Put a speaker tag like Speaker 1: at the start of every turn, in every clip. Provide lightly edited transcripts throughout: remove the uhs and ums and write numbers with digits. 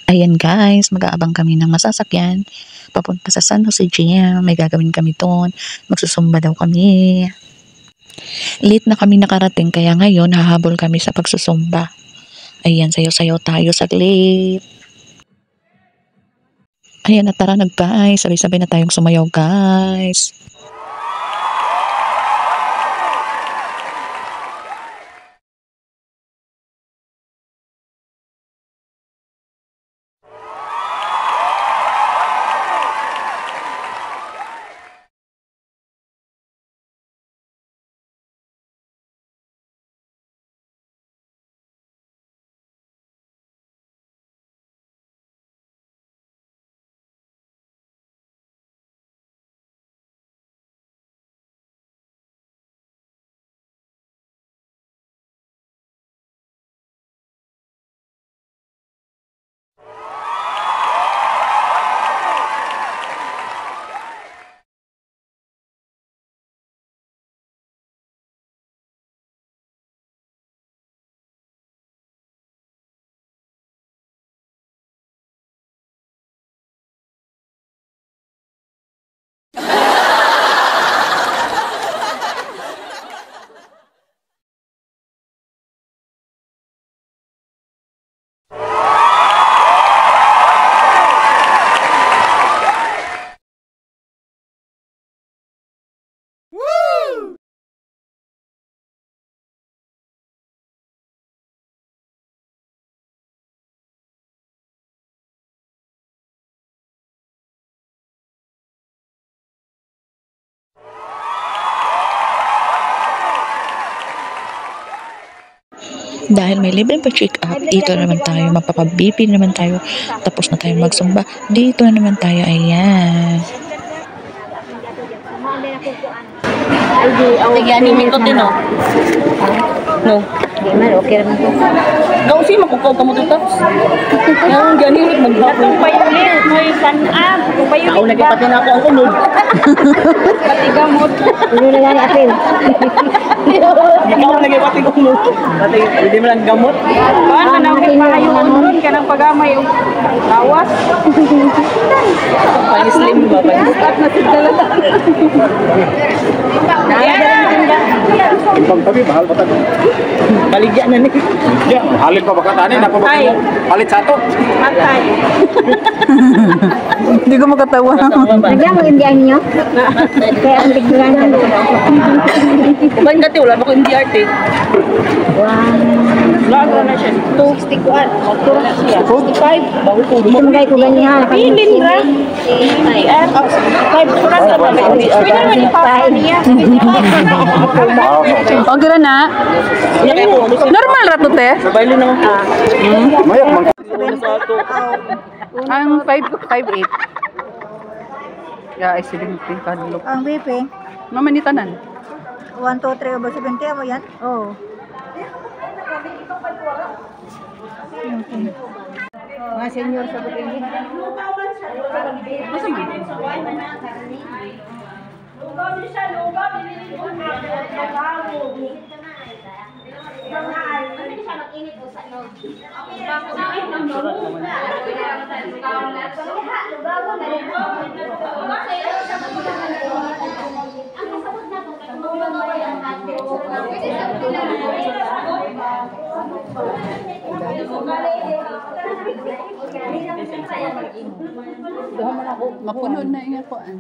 Speaker 1: Ayan guys, mag-aabang kami ng masasakyan papunta sa San Jose Gym. May gagawin kami doon. Magsusumba daw kami. Late na kami nakarating kaya ngayon hahabol kami sa pagsusumba. Ayan, sayo-sayo tayo saglit. Ayan, at tara guys. Sabay-sabay na tayong sumayaw guys. Dahil may libreng pa-check up, dito naman tayo, magpapabipin naman tayo, tapos na tayo magsumba, dito na naman tayo, ayan.
Speaker 2: Sige, animin ko din, no? No.
Speaker 3: Okay naman po.
Speaker 2: Kausi, makukaw ka mo ito, tapos. Yung gani ulit maghapon.
Speaker 3: Payulit, may pan-up.
Speaker 2: Ako nagipati na ako ang unod.
Speaker 3: Pati gamot. Hindi na gani atin.
Speaker 2: Ikaw nagipati ko unod. Pati, hindi mo lang gamot.
Speaker 3: Paano na ako pahayon nun ka ng pag-amay o tawas?
Speaker 2: Pag-slim ba?
Speaker 3: At nasigdalatan.
Speaker 4: Ibang tabi, mahal pa tayo.
Speaker 2: Baligya na ni.
Speaker 4: Yeah, mahalin pa baka tanin. Palit sa ito.
Speaker 3: Matay.
Speaker 1: Hindi ko makatawa.
Speaker 3: Nagyan mo indian niyo? Kaya ang bigyan na.
Speaker 2: Kumain dati, wala ba ko hindi arte?
Speaker 3: Lago na siya. 260 ko at. 65.
Speaker 2: Bago ko.
Speaker 3: Sumagay ko ganyan. Pilin ra. 5 ko lang sa mga. Pwede naman ipapa niya.
Speaker 1: Okay na na. Normal ra to te.
Speaker 2: Bailo naman po.
Speaker 4: Mayak man.
Speaker 1: Ang 5'8". Yeah, ay siling kadlok.
Speaker 5: Ang BP,
Speaker 1: Mamanitanan.
Speaker 5: 1, 2, 3 over 70 mo yan?
Speaker 1: Oh.
Speaker 5: Mga senior sa Bukini.
Speaker 1: Masa man? Mapuno na inga ko an.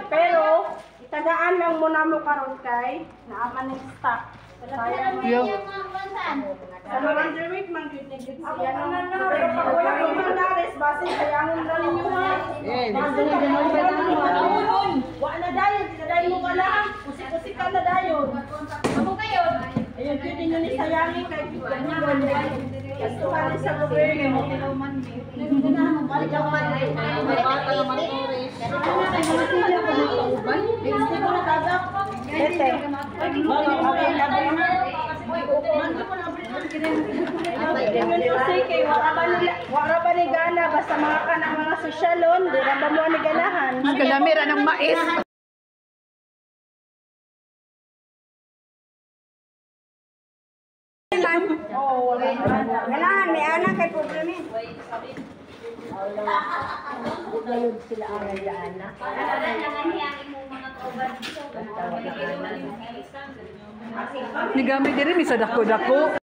Speaker 6: Pero itagaan lang muna mo karon kay naaman ng stock. Sa mga underweight man gyud ni gyud siya no. Pero pag wala kang mandares base sayangon na ninyo ha. Wa na dayon, tinadayon mo wala. Kusik-kusik ka na dayon. Ano kayo? Ayun pwede nyo ni sayangin kay ganyan. Gusto ka rin sa gobyerno. Balik ako man. Wala ba ni gana basta mga kanang mga sosyalon, di ba mo ni ganahan?
Speaker 3: Galamira ng mais.
Speaker 5: Ganahan, may anak kay problema.
Speaker 3: Nigamit diri mi sa dako-dako.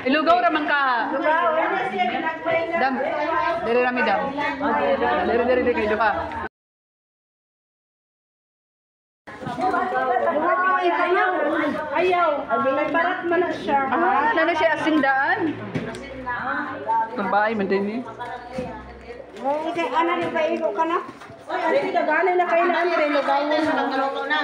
Speaker 3: Ilugaw ra man ka. Dam. Diri ra mi dam. Diri kay duha.
Speaker 6: Ayaw, may barat man na siya.
Speaker 3: Ah, nano siya asindaan. Kumbay man din ni.
Speaker 5: Kay ana ni paigo ka na.
Speaker 6: Ay, gana na kayo na ante, lugawon na.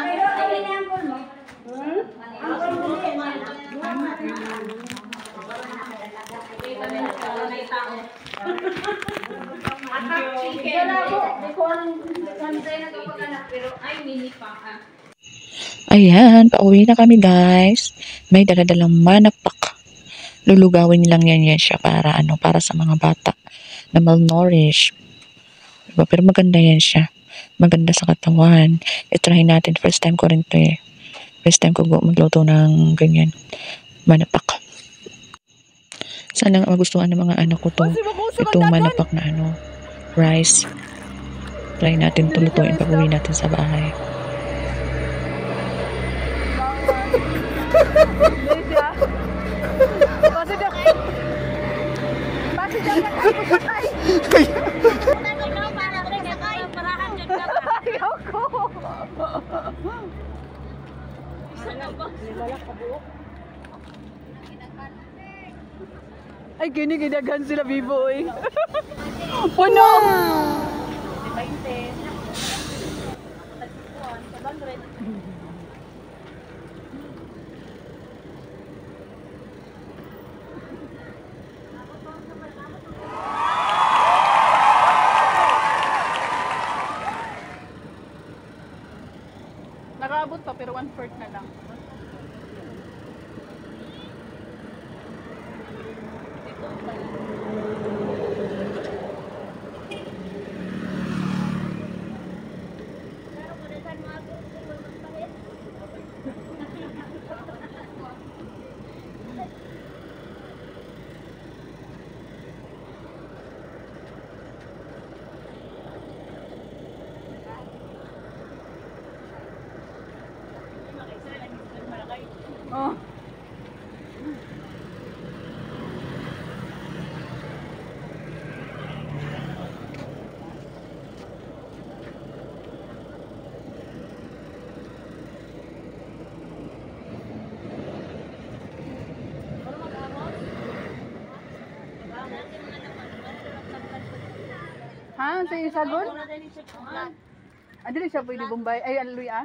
Speaker 1: Ayan, pauwi na kami guys. May daladalang manapak. Lulugawin lang yan siya para para sa mga bata na malnourished. Diba? Pero maganda yan siya. Maganda sa katawan. I-try natin. First time ko rin to eh. First time ko magluto ng ganyan. Manapak. Sana magustuhan ng mga anak ko to. Itong manapak na rice. Try natin tulutuin pag uwi natin sa bahay.
Speaker 3: Ay, ginigidagan sila, B-boy. Puno! Nakaabot pa, pero 1/4 na lang. Oh. Ha? Sa isagon? Dili siya pwede Bombay. Ay, aluy ah.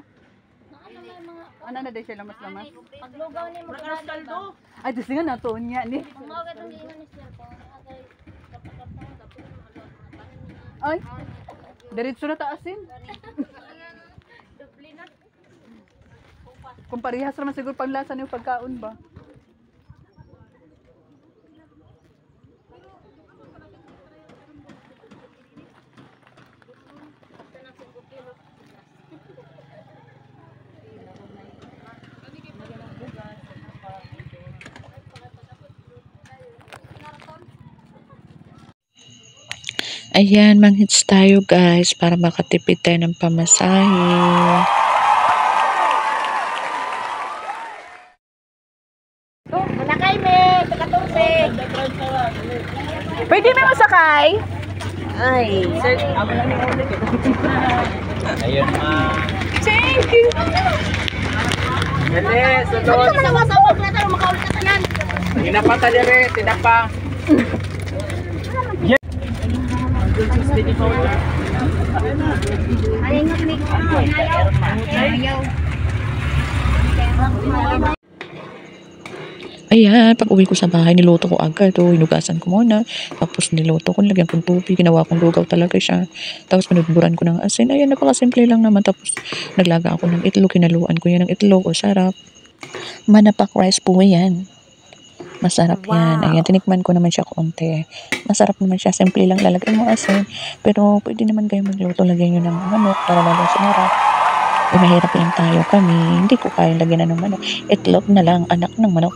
Speaker 3: Ano na day siya lamas-lamas?
Speaker 7: Paglugaw ni mo kaldo.
Speaker 3: Ay, dis nga natuon niya ni.
Speaker 7: Mga gatong giingon ni sir ko.
Speaker 3: Ay. Diretso na taasin.
Speaker 7: Dubli na.
Speaker 3: Kung parehas naman siguro panglasa niyo pagkaon ba?
Speaker 1: Ayan, manghits tayo guys para makatipid tayo ng pamasahe.
Speaker 6: Manakay me, taga-14.
Speaker 3: Pwede may masakay?
Speaker 6: Ay, sir, ako lang ni ulit.
Speaker 4: Ayun ma.
Speaker 3: Thank you.
Speaker 4: Dali, sunod.
Speaker 6: Sama-sama na tayo makaulit na tanan.
Speaker 4: Hinapata diri, tinapa.
Speaker 1: Ayan, pag uwi ko sa bahay, niluto ko agad. Hinugasan ko muna. Tapos niluto ko, lagyan kong tubig. Ginawa kong lugaw talaga siya. Tapos pinudburan ko ng asin. Ayan, napakasimple lang naman. Tapos naglaga ako ng itlog. Kinaluan ko yan ng itlog. O, sarap. Manapak rice po yan. Masarap yan. Ayan, tinikman ko naman siya konti. Masarap naman siya. Simple lang lalagay mo asin. Pero pwede naman kayo magluto. Lagyan nyo ng manok para lalong sumarap. Eh, mahirap lang tayo kami. Hindi ko kaya lagyan na ng manok. Itlog na lang, anak ng manok.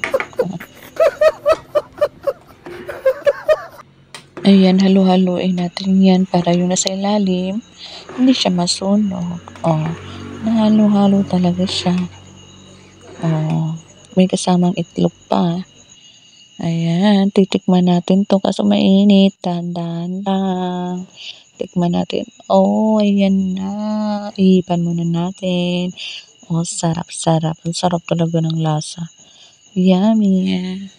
Speaker 1: Ayan, halo-haloin natin yan para yung nasa ilalim, hindi siya masunog. Nahalo-halo talaga siya. May kasamang itlog pa. Ayan, titikman natin to kaso mainit. Dahan-dahan lang. Tikman natin. Ayan na. Ihipan muna natin. Sarap-sarap. Ang sarap talaga ng lasa. Yummy.